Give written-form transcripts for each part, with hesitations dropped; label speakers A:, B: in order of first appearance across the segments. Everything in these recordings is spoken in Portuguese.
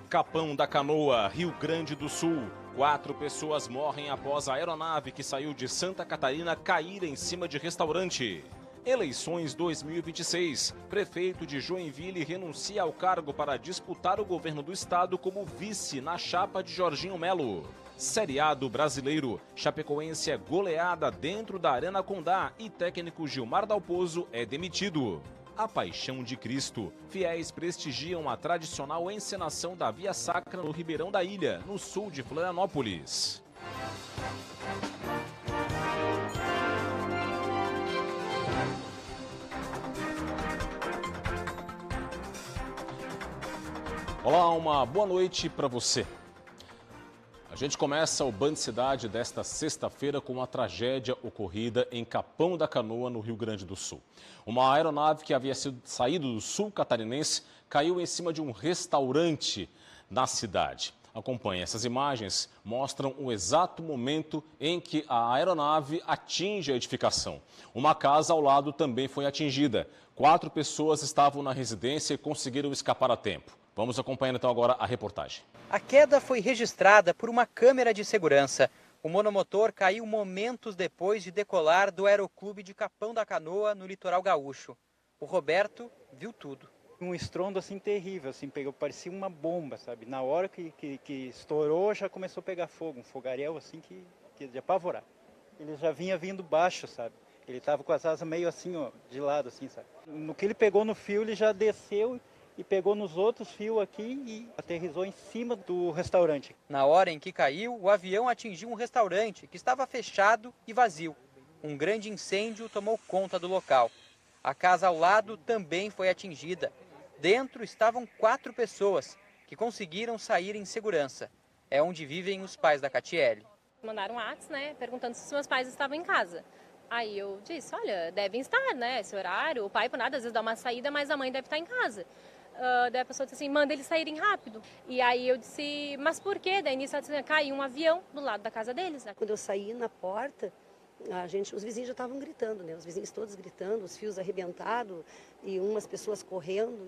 A: Capão da Canoa, Rio Grande do Sul. 4 pessoas morrem após a aeronave que saiu de Santa Catarina cair em cima de restaurante. Eleições 2026. Prefeito de Joinville renuncia ao cargo para disputar o governo do estado como vice na chapa de Jorginho Melo. Série A do Brasileiro. Chapecoense é goleada dentro da Arena Condá e técnico Gilmar Dalpozo é demitido. A Paixão de Cristo. Fiéis prestigiam a tradicional encenação da Via Sacra no Ribeirão da Ilha, no sul de Florianópolis. Olá, uma boa noite para você. A gente começa o Band Cidade desta sexta-feira com uma tragédia ocorrida em Capão da Canoa, no Rio Grande do Sul. Uma aeronave que havia saído do sul catarinense caiu em cima de um restaurante na cidade. Acompanhe, essas imagens mostram o exato momento em que a aeronave atinge a edificação. Uma casa ao lado também foi atingida. 4 pessoas estavam na residência e conseguiram escapar a tempo. Vamos acompanhar então agora a reportagem.
B: A queda foi registrada por uma câmera de segurança. O monomotor caiu momentos depois de decolar do Aeroclube de Capão da Canoa, no litoral gaúcho. O Roberto viu tudo.
C: Um estrondo assim terrível, assim, parecia uma bomba, sabe? Na hora que estourou, já começou a pegar fogo, um fogaréu assim que de apavorar. Ele já vinha vindo baixo, sabe? Ele estava com as asas meio assim, ó, de lado, assim, sabe? No que ele pegou no fio, ele já desceu e pegou nos outros fios aqui e aterrissou em cima do restaurante.
B: Na hora em que caiu, o avião atingiu um restaurante que estava fechado e vazio. Um grande incêndio tomou conta do local. A casa ao lado também foi atingida. Dentro estavam 4 pessoas que conseguiram sair em segurança. É onde vivem os pais da Catiele.
D: Mandaram um WhatsApp, né, perguntando se meus pais estavam em casa. Aí eu disse, olha, devem estar, né, esse horário. O pai, por nada, às vezes dá uma saída, mas a mãe deve estar em casa. Daí a pessoa disse assim, manda eles saírem rápido. E aí eu disse, mas por quê? Daí nisso ela disse, caiu um avião do lado da casa deles. Né?
E: Quando eu saí na porta, os vizinhos já estavam gritando, né? Os vizinhos todos gritando, os fios arrebentados e umas pessoas correndo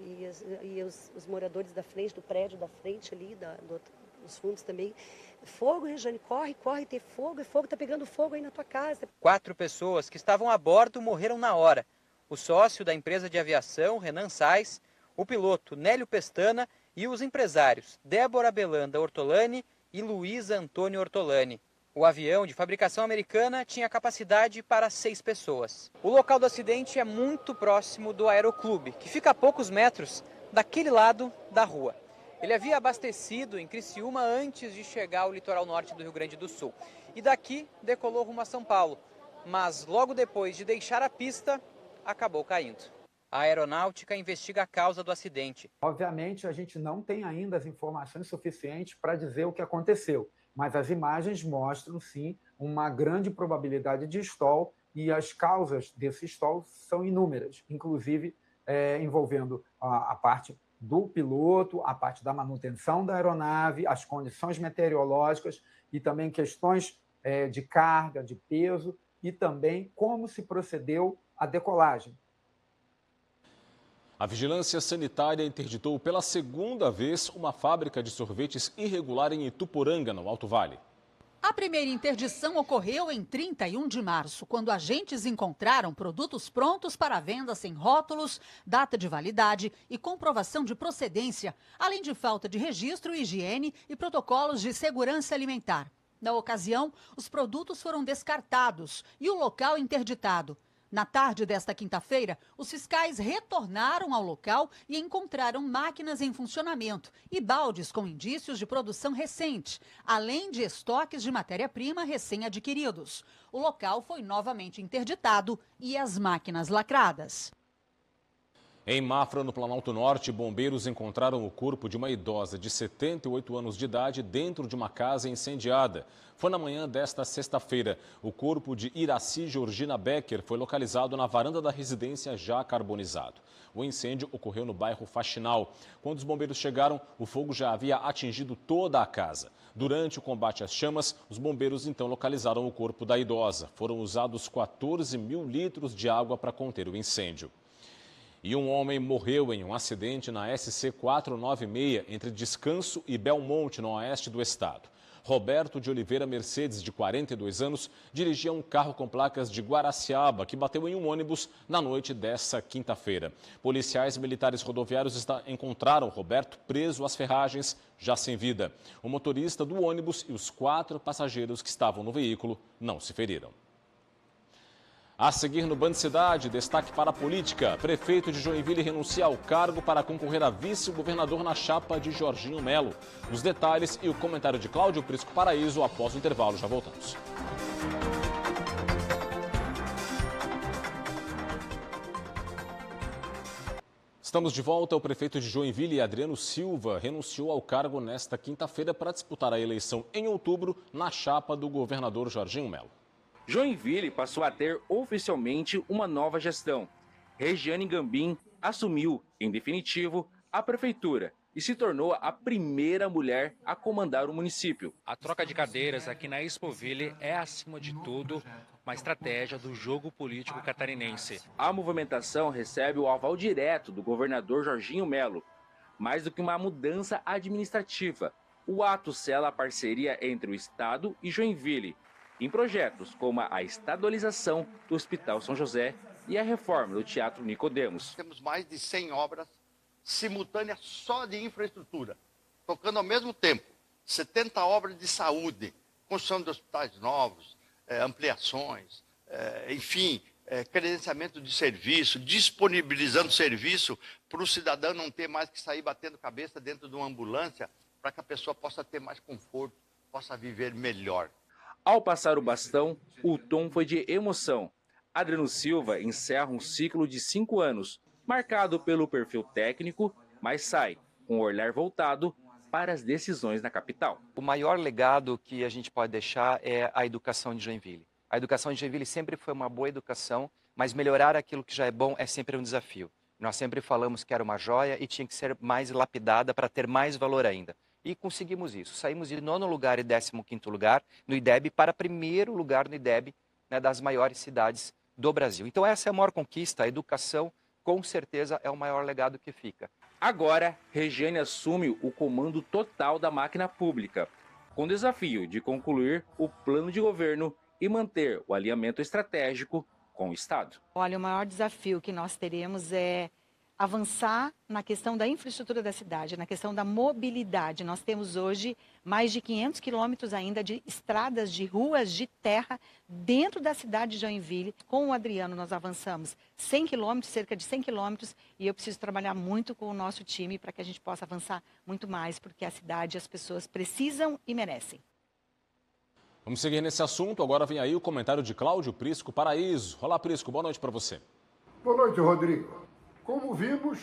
E: e os moradores da frente, do prédio da frente ali, dos fundos também. Fogo, Rejane, corre, tem fogo, tá pegando fogo aí na tua casa.
B: 4 pessoas que estavam a bordo morreram na hora. O sócio da empresa de aviação, Renan Sais, o piloto Nélio Pestana e os empresários Débora Belanda Ortolani e Luiz Antônio Ortolani. O avião, de fabricação americana, tinha capacidade para 6 pessoas. O local do acidente é muito próximo do Aeroclube, que fica a poucos metros daquele lado da rua. Ele havia abastecido em Criciúma antes de chegar ao litoral norte do Rio Grande do Sul. E daqui decolou rumo a São Paulo, mas logo depois de deixar a pista, acabou caindo. A aeronáutica investiga a causa do acidente.
F: Obviamente, a gente não tem ainda as informações suficientes para dizer o que aconteceu, mas as imagens mostram, sim, uma grande probabilidade de stall e as causas desse stall são inúmeras, inclusive envolvendo a parte do piloto, a parte da manutenção da aeronave, as condições meteorológicas e também questões de carga, de peso e também como se procedeu a decolagem.
A: A Vigilância Sanitária interditou pela segunda vez uma fábrica de sorvetes irregular em Ituporanga, no Alto Vale.
G: A primeira interdição ocorreu em 31 de março, quando agentes encontraram produtos prontos para venda sem rótulos, data de validade e comprovação de procedência, além de falta de registro, higiene e protocolos de segurança alimentar. Na ocasião, os produtos foram descartados e o local interditado. Na tarde desta quinta-feira, os fiscais retornaram ao local e encontraram máquinas em funcionamento e baldes com indícios de produção recente, além de estoques de matéria-prima recém-adquiridos. O local foi novamente interditado e as máquinas lacradas.
A: Em Mafra, no Planalto Norte, bombeiros encontraram o corpo de uma idosa de 78 anos de idade dentro de uma casa incendiada. Foi na manhã desta sexta-feira. O corpo de Iraci Georgina Becker foi localizado na varanda da residência já carbonizado. O incêndio ocorreu no bairro Faxinal. Quando os bombeiros chegaram, o fogo já havia atingido toda a casa. Durante o combate às chamas, os bombeiros então localizaram o corpo da idosa. Foram usados 14 mil litros de água para conter o incêndio. E um homem morreu em um acidente na SC 496 entre Descanso e Belmonte, no oeste do estado. Roberto de Oliveira Mercedes, de 42 anos, dirigia um carro com placas de Guaraciaba, que bateu em um ônibus na noite desta quinta-feira. Policiais militares rodoviários encontraram Roberto preso às ferragens, já sem vida. O motorista do ônibus e os 4 passageiros que estavam no veículo não se feriram. A seguir no Band Cidade, destaque para a política. Prefeito de Joinville renuncia ao cargo para concorrer a vice-governador na chapa de Jorginho Melo. Os detalhes e o comentário de Cláudio Prisco Paraíso após o intervalo. Já voltamos. Estamos de volta. O prefeito de Joinville, Adriano Silva, renunciou ao cargo nesta quinta-feira para disputar a eleição em outubro na chapa do governador Jorginho Melo.
H: Joinville passou a ter oficialmente uma nova gestão. Regiane Gambim assumiu, em definitivo, a prefeitura e se tornou a primeira mulher a comandar o município.
I: A troca de cadeiras aqui na Expoville é, acima de tudo, uma estratégia do jogo político catarinense.
H: A movimentação recebe o aval direto do governador Jorginho Melo. Mais do que uma mudança administrativa, o ato sela a parceria entre o Estado e Joinville, em projetos como a estadualização do Hospital São José e a reforma do Teatro Nicodemos.
J: Temos mais de 100 obras simultâneas só de infraestrutura, tocando ao mesmo tempo 70 obras de saúde, construção de hospitais novos, ampliações, enfim, credenciamento de serviço, disponibilizando serviço para o cidadão não ter mais que sair batendo cabeça dentro de uma ambulância, para que a pessoa possa ter mais conforto, possa viver melhor.
H: Ao passar o bastão, o tom foi de emoção. Adriano Silva encerra um ciclo de 5 anos, marcado pelo perfil técnico, mas sai com o olhar voltado para as decisões na capital.
B: O maior legado que a gente pode deixar é a educação de Joinville. A educação de Joinville sempre foi uma boa educação, mas melhorar aquilo que já é bom é sempre um desafio. Nós sempre falamos que era uma joia e tinha que ser mais lapidada para ter mais valor ainda. E conseguimos isso. Saímos de 9º lugar e 15º lugar no IDEB para 1º lugar no IDEB, né, das maiores cidades do Brasil. Então essa é a maior conquista. A educação, com certeza, é o maior legado que fica.
H: Agora, Regiane assume o comando total da máquina pública, com o desafio de concluir o plano de governo e manter o alinhamento estratégico com o Estado.
K: Olha, o maior desafio que nós teremos é avançar na questão da infraestrutura da cidade, na questão da mobilidade. Nós temos hoje mais de 500 quilômetros ainda de estradas, de ruas de terra dentro da cidade de Joinville. Com o Adriano nós avançamos 100 quilômetros, cerca de 100 quilômetros, e eu preciso trabalhar muito com o nosso time para que a gente possa avançar muito mais, porque a cidade e as pessoas precisam e merecem.
A: Vamos seguir nesse assunto. Agora vem aí o comentário de Cláudio Prisco Paraíso. Olá, Prisco, boa noite para você.
L: Boa noite, Rodrigo. Como vimos,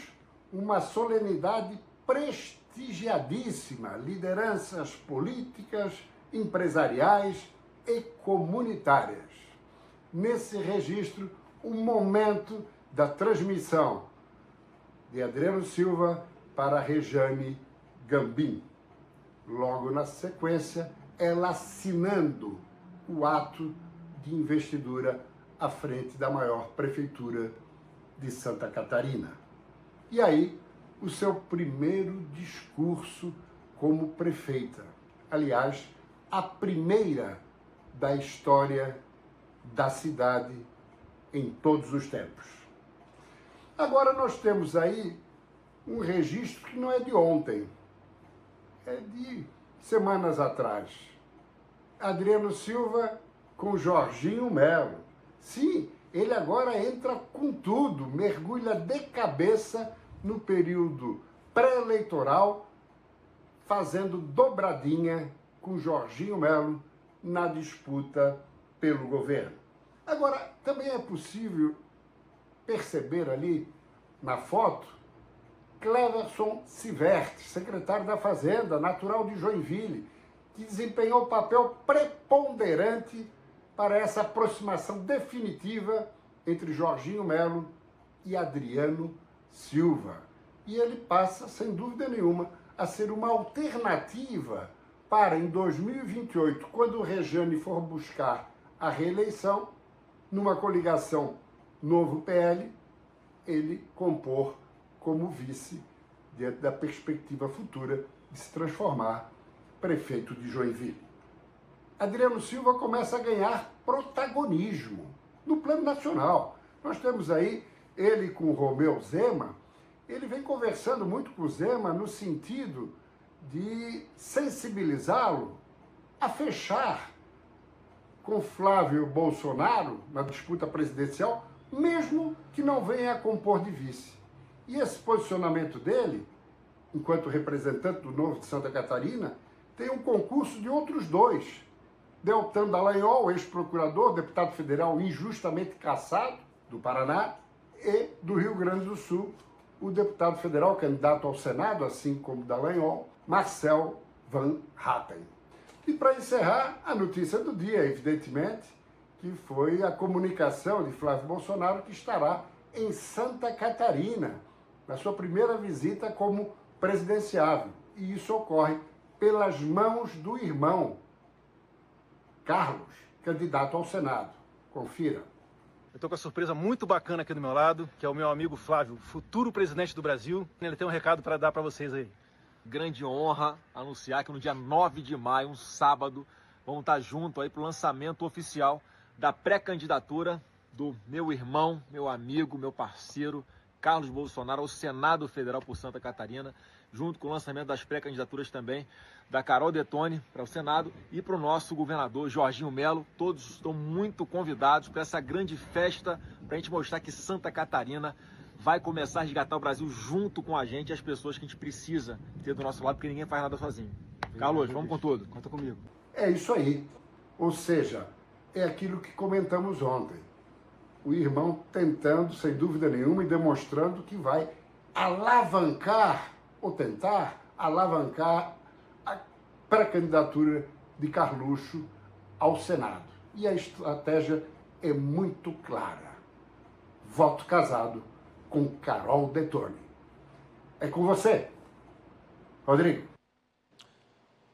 L: uma solenidade prestigiadíssima, lideranças políticas, empresariais e comunitárias. Nesse registro, o momento da transmissão de Adriano Silva para Regiane Gambim. Logo na sequência, ela assinando o ato de investidura à frente da maior prefeitura de Santa Catarina. E aí, o seu primeiro discurso como prefeita. Aliás, a primeira da história da cidade em todos os tempos. Agora nós temos aí um registro que não é de ontem, é de semanas atrás. Adriano Silva com Jorginho Melo. Sim, ele agora entra com tudo, mergulha de cabeça no período pré-eleitoral, fazendo dobradinha com Jorginho Melo na disputa pelo governo. Agora, também é possível perceber ali na foto Cleverson Sivert, secretário da Fazenda, natural de Joinville, que desempenhou papel preponderante para essa aproximação definitiva entre Jorginho Melo e Adriano Silva. E ele passa, sem dúvida nenhuma, a ser uma alternativa para, em 2028, quando o Regiane for buscar a reeleição, numa coligação Novo PL, ele compor como vice dentro da perspectiva futura de se transformar prefeito de Joinville. Adriano Silva começa a ganhar protagonismo no plano nacional. Nós temos aí ele com o Romeu Zema, ele vem conversando muito com o Zema no sentido de sensibilizá-lo a fechar com Flávio Bolsonaro na disputa presidencial, mesmo que não venha a compor de vice. E esse posicionamento dele, enquanto representante do Novo de Santa Catarina, tem um concurso de outros dois. Deltan Dallagnol, ex-procurador, deputado federal injustamente cassado, do Paraná, e do Rio Grande do Sul, o deputado federal candidato ao Senado, assim como Dallagnol, Marcel Van Hatten. E para encerrar, a notícia do dia, evidentemente, que foi a comunicação de Flávio Bolsonaro, que estará em Santa Catarina, na sua primeira visita como presidenciável. E isso ocorre pelas mãos do irmão, Carlos, candidato ao Senado. Confira.
M: Eu estou com uma surpresa muito bacana aqui do meu lado, que é o meu amigo Flávio, futuro presidente do Brasil. Ele tem um recado para dar para vocês aí.
N: Grande honra anunciar que no dia 9 de maio, um sábado, vamos estar junto aí para o lançamento oficial da pré-candidatura do meu irmão, meu amigo, meu parceiro, Carlos Bolsonaro, ao Senado Federal por Santa Catarina, junto com o lançamento das pré-candidaturas também da Carol Detoni para o Senado e para o nosso governador Jorginho Mello. Todos estão muito convidados para essa grande festa, para a gente mostrar que Santa Catarina vai começar a resgatar o Brasil junto com a gente e as pessoas que a gente precisa ter do nosso lado, porque ninguém faz nada sozinho. Carlos, vamos com tudo. Conta comigo.
L: É isso aí. Ou seja, é aquilo que comentamos ontem. O irmão tentando, sem dúvida nenhuma, e demonstrando que vai alavancar, ou tentar alavancar, a pré-candidatura de Carluxo ao Senado. E a estratégia é muito clara. Voto casado com Carol Detoni. É com você, Rodrigo.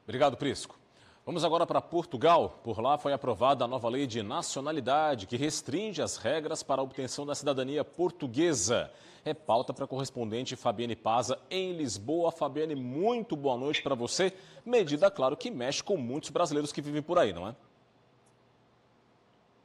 A: Obrigado, Prisco. Vamos agora para Portugal. Por lá foi aprovada a nova lei de nacionalidade que restringe as regras para a obtenção da cidadania portuguesa. É pauta para a correspondente Fabiane Paza em Lisboa. Fabiane, muito boa noite para você. Medida, claro, que mexe com muitos brasileiros que vivem por aí, não é?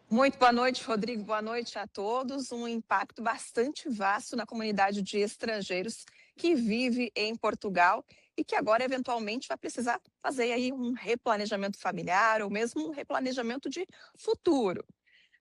O: Muito boa noite, Rodrigo. Boa noite a todos. Um impacto bastante vasto na comunidade de estrangeiros que vive em Portugal e que agora, eventualmente, vai precisar fazer aí um replanejamento familiar ou mesmo um replanejamento de futuro.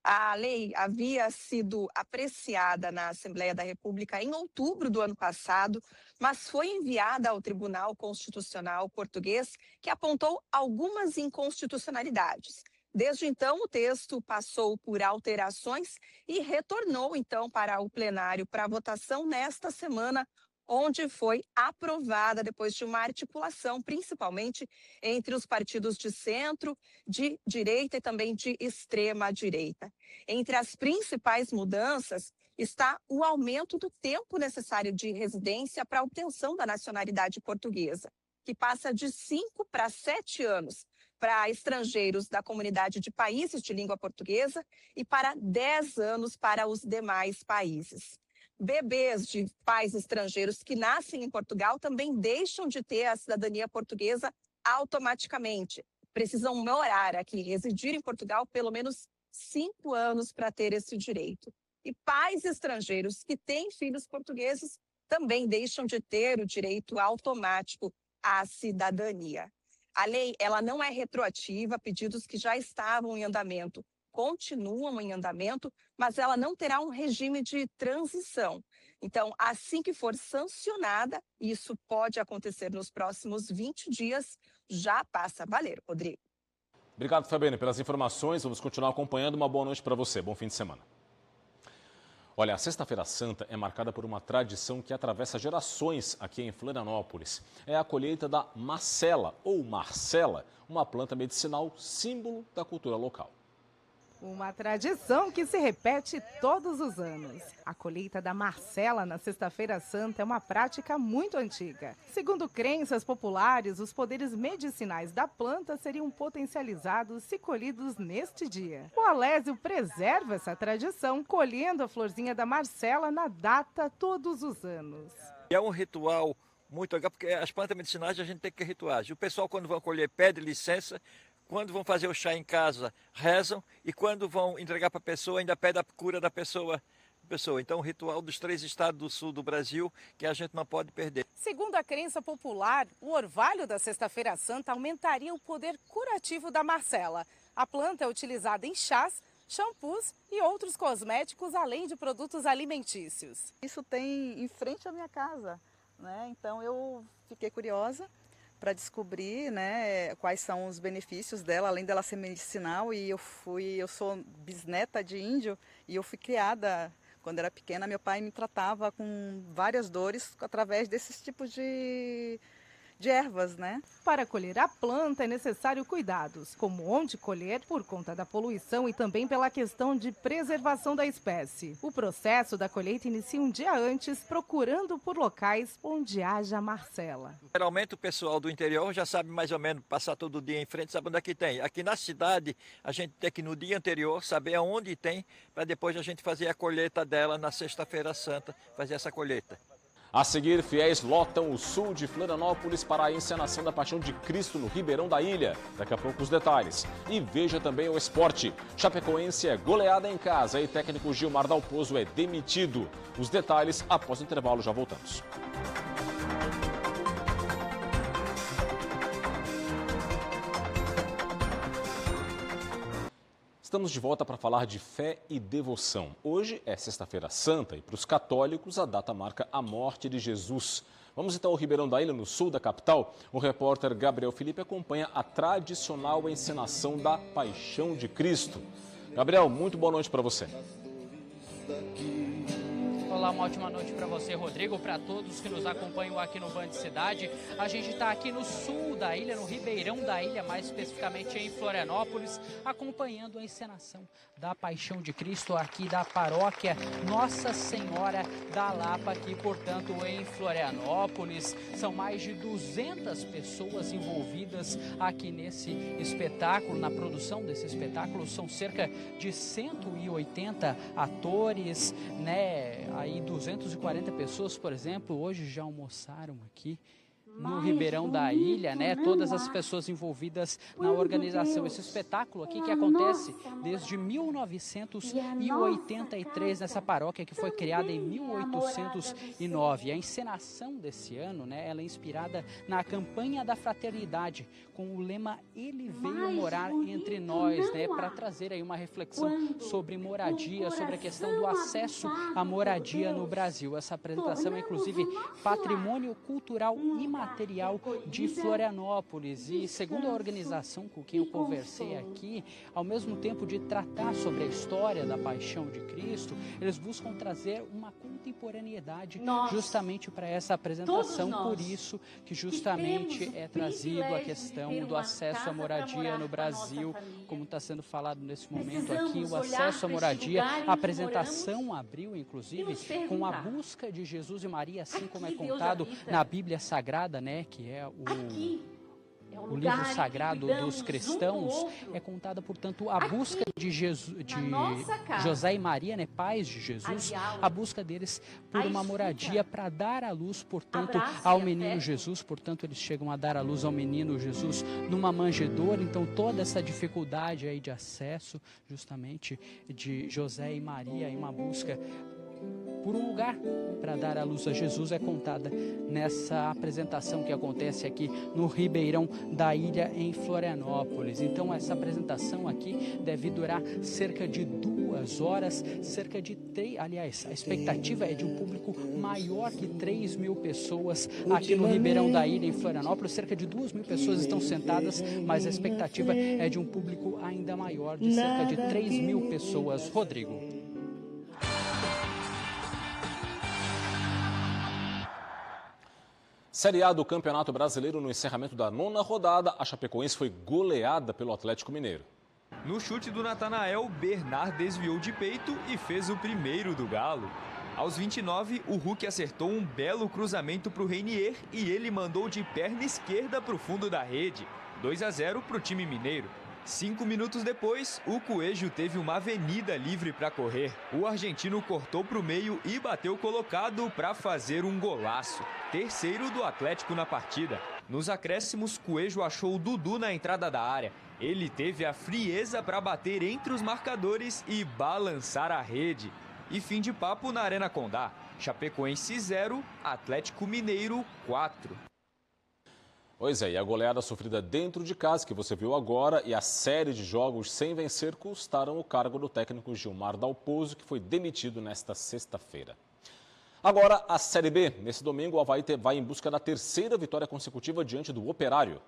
O: A lei havia sido apreciada na Assembleia da República em outubro do ano passado, mas foi enviada ao Tribunal Constitucional português, que apontou algumas inconstitucionalidades. Desde então, o texto passou por alterações e retornou, então, para o plenário para votação nesta semana, onde foi aprovada depois de uma articulação, principalmente entre os partidos de centro, de direita e também de extrema direita. Entre as principais mudanças está o aumento do tempo necessário de residência para a obtenção da nacionalidade portuguesa, que passa de 5 para 7 anos para estrangeiros da comunidade de países de língua portuguesa e para 10 anos para os demais países. Bebês de pais estrangeiros que nascem em Portugal também deixam de ter a cidadania portuguesa automaticamente. Precisam morar aqui, residir em Portugal pelo menos 5 anos para ter esse direito. E pais estrangeiros que têm filhos portugueses também deixam de ter o direito automático à cidadania. A lei ela não é retroativa, pedidos que já estavam em andamento continuam em andamento, mas ela não terá um regime de transição. Então, assim que for sancionada, isso pode acontecer nos próximos 20 dias, já passa a valer, Rodrigo.
A: Obrigado, Fabiane, pelas informações. Vamos continuar acompanhando. Uma boa noite para você. Bom fim de semana. Olha, a Sexta-feira Santa é marcada por uma tradição que atravessa gerações aqui em Florianópolis. É a colheita da macela, ou marcela, uma planta medicinal símbolo da cultura local.
P: Uma tradição que se repete todos os anos. A colheita da Marcela na Sexta-feira Santa é uma prática muito antiga. Segundo crenças populares, os poderes medicinais da planta seriam potencializados se colhidos neste dia. O Alésio preserva essa tradição, colhendo a florzinha da Marcela na data todos os anos.
Q: É um ritual muito legal, porque as plantas medicinais a gente tem que rituar. O pessoal, quando vão colher, pede licença. Quando vão fazer o chá em casa, rezam. E quando vão entregar para a pessoa, ainda pede a cura da pessoa. Então, o ritual dos 3 estados do sul do Brasil, que a gente não pode perder.
P: Segundo a crença popular, o orvalho da Sexta-feira Santa aumentaria o poder curativo da Marcela. A planta é utilizada em chás, shampoos e outros cosméticos, além de produtos alimentícios.
R: Isso tem em frente à minha casa, né? Então, eu fiquei curiosa para descobrir, né, quais são os benefícios dela, além dela ser medicinal. E eu sou bisneta de índio e eu fui criada, quando era pequena, meu pai me tratava com várias dores através desses tipos de ervas, né?
P: Para colher a planta é necessário cuidados, como onde colher por conta da poluição e também pela questão de preservação da espécie. O processo da colheita inicia um dia antes, procurando por locais onde haja Marcela.
Q: Geralmente o pessoal do interior já sabe mais ou menos, passar todo dia em frente, sabe onde é que tem. Aqui na cidade, a gente tem que no dia anterior saber aonde tem, para depois a gente fazer a colheita dela na Sexta-feira Santa, fazer essa colheita.
A: A seguir, fiéis lotam o sul de Florianópolis para a encenação da Paixão de Cristo no Ribeirão da Ilha. Daqui a pouco os detalhes. E veja também o esporte. Chapecoense é goleada em casa e técnico Gilmar Dalpozo é demitido. Os detalhes após o intervalo, já voltamos. Estamos de volta para falar de fé e devoção. Hoje é Sexta-feira Santa e para os católicos a data marca a morte de Jesus. Vamos então ao Ribeirão da Ilha, no sul da capital. O repórter Gabriel Felipe acompanha a tradicional encenação da Paixão de Cristo. Gabriel, muito boa noite para você.
S: Olá, uma ótima noite para você, Rodrigo, para todos que nos acompanham aqui no Band Cidade. A gente está aqui no sul da ilha, no Ribeirão da Ilha, mais especificamente em Florianópolis, acompanhando a encenação da Paixão de Cristo aqui da paróquia Nossa Senhora da Lapa, aqui, portanto, em Florianópolis. São mais de 200 pessoas envolvidas aqui nesse espetáculo, na produção desse espetáculo. São cerca de 180 atores, né? Aí 240 pessoas, por exemplo, hoje já almoçaram aqui no Ribeirão da Ilha, né? Todas as pessoas envolvidas na organização. Esse espetáculo aqui que acontece desde 1983 nessa paróquia que foi criada em 1809. A encenação desse ano, né? Ela é inspirada na campanha da fraternidade, com o lema "Ele veio morar entre nós", né? Para trazer aí uma reflexão sobre moradia, sobre a questão do acesso à moradia no Brasil. Essa apresentação é inclusive patrimônio cultural imaterial de Florianópolis. E segundo a organização com quem eu conversei aqui, ao mesmo tempo de tratar sobre a história da Paixão de Cristo, eles buscam trazer uma contemporaneidade justamente para essa apresentação. Por isso que justamente é trazido a questão do acesso à moradia no Brasil, como está sendo falado nesse momento aqui, o acesso à moradia. A apresentação abriu, inclusive, com a busca de Jesus e Maria, assim como é contado na Bíblia Sagrada, né, que é o livro sagrado dos cristãos. É contada, portanto, a busca de Jesus, de José e Maria, né, pais de Jesus, a busca deles por uma moradia para dar à luz, portanto, ao menino Jesus. Portanto, eles chegam a dar à luz ao menino Jesus numa manjedoura. Então, toda essa dificuldade aí de acesso, justamente, de José e Maria, em uma busca por um lugar para dar à luz a Jesus, é contada nessa apresentação que acontece aqui no Ribeirão da Ilha, em Florianópolis. Então, essa apresentação aqui deve durar cerca de 2 horas, cerca de 3, aliás, a expectativa é de um público maior que 3.000 pessoas aqui no Ribeirão da Ilha, em Florianópolis. Cerca de 2.000 pessoas estão sentadas, mas a expectativa é de um público ainda maior, de cerca de 3.000 pessoas. Rodrigo.
A: Série A do Campeonato Brasileiro, no encerramento da 9ª rodada, a Chapecoense foi goleada pelo Atlético Mineiro.
T: No chute do Natanael, Bernard desviou de peito e fez o primeiro do Galo. Aos 29, o Hulk acertou um belo cruzamento para o Reinier e ele mandou de perna esquerda para o fundo da rede. 2-0 para o time mineiro. 5 minutos depois, o Coelho teve uma avenida livre para correr. O argentino cortou para o meio e bateu colocado para fazer um golaço. Terceiro do Atlético na partida. Nos acréscimos, Coelho achou o Dudu na entrada da área. Ele teve a frieza para bater entre os marcadores e balançar a rede. E fim de papo na Arena Condá. Chapecoense 0, Atlético Mineiro 4.
A: Pois é, e a goleada sofrida dentro de casa, que você viu agora, e a série de jogos sem vencer custaram o cargo do técnico Gilmar Dalpozo, que foi demitido nesta sexta-feira. Agora, a Série B. Nesse domingo, o Avaí vai em busca da terceira vitória consecutiva diante do Operário.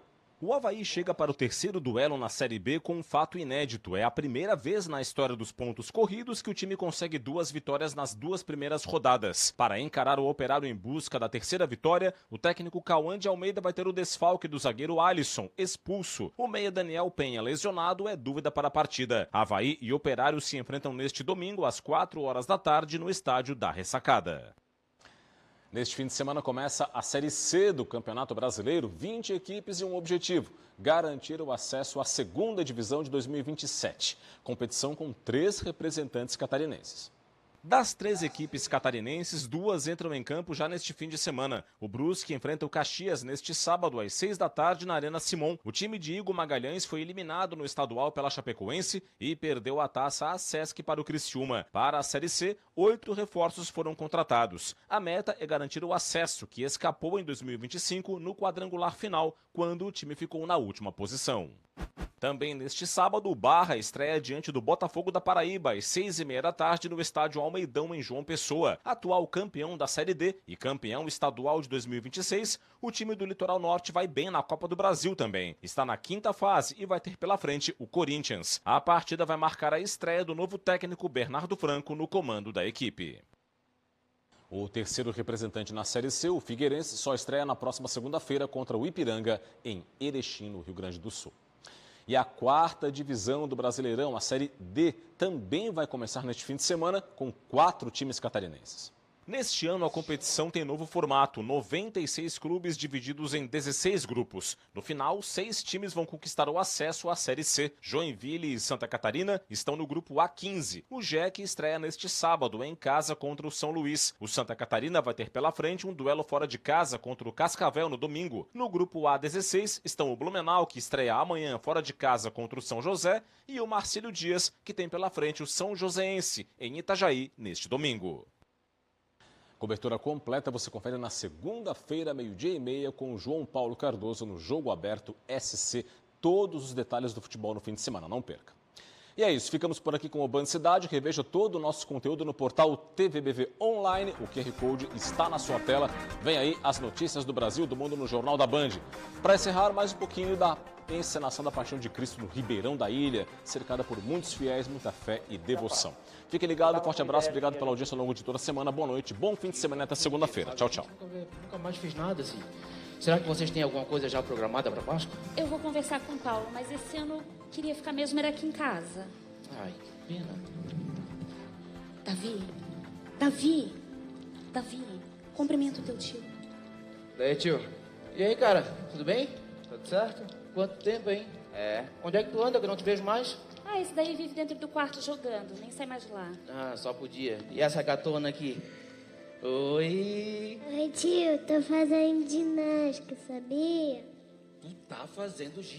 A: O Avaí chega para o terceiro duelo na Série B com um fato inédito. É a primeira vez na história dos pontos corridos que o time consegue 2 vitórias nas 2 primeiras rodadas. Para encarar o Operário em busca da terceira vitória, o técnico Cauã de Almeida vai ter o desfalque do zagueiro Alisson, expulso. O meia Daniel Penha, lesionado, é dúvida para a partida. Avaí e Operário se enfrentam neste domingo às 4h no estádio da Ressacada. Neste fim de semana começa a Série C do Campeonato Brasileiro, 20 equipes e um objetivo: garantir o acesso à segunda divisão de 2027. Competição com 3 representantes catarinenses. Das 3 equipes catarinenses, 2 entram em campo já neste fim de semana. O Brusque enfrenta o Caxias neste sábado às 6h na Arena Simon. O time de Igor Magalhães foi eliminado no estadual pela Chapecoense e perdeu a taça ASESC para o Criciúma. Para a Série C, 8 reforços foram contratados. A meta é garantir o acesso, que escapou em 2025 no quadrangular final, quando o time ficou na última posição. Também neste sábado, o Barra estreia diante do Botafogo da Paraíba às 6h30 no estádio Almeidão, em João Pessoa. Atual campeão da Série D e campeão estadual de 2026, o time do Litoral Norte vai bem na Copa do Brasil também. Está na 5ª fase e vai ter pela frente o Corinthians. A partida vai marcar a estreia do novo técnico Bernardo Franco no comando da equipe. O terceiro representante na Série C, o Figueirense, só estreia na próxima segunda-feira contra o Ipiranga, em Erechim, no Rio Grande do Sul. E a 4ª divisão do Brasileirão, a Série D, também vai começar neste fim de semana com 4 times catarinenses. Neste ano, a competição tem novo formato, 96 clubes divididos em 16 grupos. No final, 6 times vão conquistar o acesso à Série C. Joinville e Santa Catarina estão no grupo A15. O JEC estreia neste sábado, em casa contra o São Luís. O Santa Catarina vai ter pela frente um duelo fora de casa contra o Cascavel no domingo. No grupo A16 estão o Blumenau, que estreia amanhã fora de casa contra o São José, e o Marcílio Dias, que tem pela frente o São Joséense, em Itajaí, neste domingo. Cobertura completa você confere na segunda-feira, 12h30, com o João Paulo Cardoso no Jogo Aberto SC. Todos os detalhes do futebol no fim de semana, não perca. E é isso, ficamos por aqui com o Band Cidade. Reveja todo o nosso conteúdo no portal TVBV Online. O QR Code está na sua tela. Vem aí as notícias do Brasil e do mundo no Jornal da Band. Para encerrar, mais um pouquinho da encenação da Paixão de Cristo no Ribeirão da Ilha, cercada por muitos fiéis, muita fé e devoção. Fique ligado, forte abraço, obrigado pela audiência ao longo de toda a semana. Boa noite, bom fim de semana até segunda-feira. Tchau, tchau.
U: Nunca mais fiz nada assim. Será que vocês têm alguma coisa já programada para Páscoa?
V: Eu vou conversar com o Paulo, mas esse ano eu queria ficar mesmo era aqui em casa.
U: Ai, que pena.
V: Davi, cumprimenta o teu tio.
U: Daí, tio. E aí, cara, tudo bem? Tudo certo? Quanto tempo, hein? Onde é que tu anda que eu não te vejo mais?
V: Ah, esse daí vive dentro do quarto jogando, nem sai mais de lá.
U: Ah, só podia. E essa gatona aqui? Oi.
W: Oi, tio, tô fazendo ginástica, sabia?
U: Tu tá fazendo ginástica?